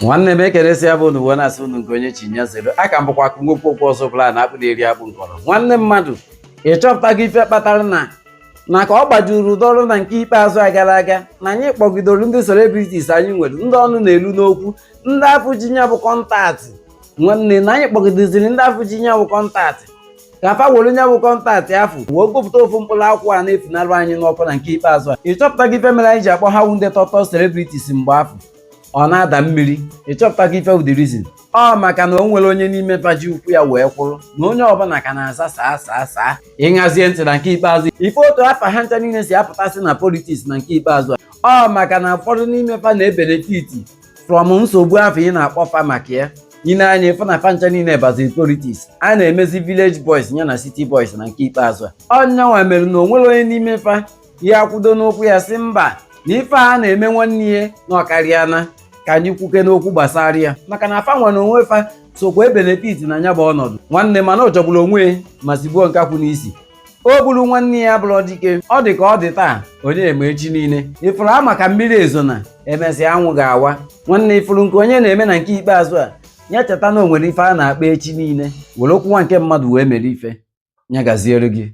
Nwanne m ekeresi ya bụ n'uwe na-asị unu nke onye chinya zero aka m bụkwa akụnwokwu okwu ọzọ bụla na akpụ na-eri akpụ nkọrọ. Nwanne mmadụ ịchọpụtago ife kpatara na ka ọ gbajuru ụdọrụ na nke ikpeazụ a gara aga na anyị kpọgidoro ndị celebrities anyị nwere ndị ọnụ na-elu n'okwu ndị afọ ji nya bụ kọntaktị. Nwanne na anyị kpọgidoziri ndị afọ ji nya bụ kọntaktị ka fa were nya bụ kọntaktị afọ wee gụpụta ofu mkpụrụ akwụkwọ a na-efunalụ anyị n'ọkụ na nke ikpeazụ a. Ịchọpụtago ife mere anyị ji akpọ ha ndị tọtọ celebrities mgbe afọ ọ na-ada mmiri. Ịchọpụtago ife with the reason ọ maka na o nwere onye n'ime faji ukwu ya wee kwụrụ na onye ọbụla ka na-aza saa ịṅazie ntị na nke ikpeazụ ife otu afa ha ncha niile si apụtasị na politiks na nke ikpeazụ ọ maka na ụfọdụ n'ime fa na-ebenefiti from nsogbu afọ ị na-akpọ fa maka ya. Ị na-anya ịfụ na fa ncha niile baziri politiks a na-emezi village boys ya na city boys na nke ikpeazụ a ọnyanwa mere na o nwere onye n'ime fa ya kwudo n'okwu ya si mba na ife a na-eme nwanne ya na ọkarịana ka anyị kwuke n'okwu gbasara ya maka na afa nwere onwe fa sokwa ebenefit na nya bụ ọnọdụ. Nwanne mana ọ jọgburu onwe ma sigbuo nkakwu n'isi o gburu nwanne ya bụrụ dike. Ọ dị ka ọ dị taa onye eme echi niile ifuru a maka mmiri ezo na emesịa anwụ ga-awa. Nwanne ifuru nke onye na-eme na nke ikpeazụ a ya cheta na o nwere ife a na-akpa echi niile were okwu nwa nke mmadụ wee mere ife nya gaziere gị.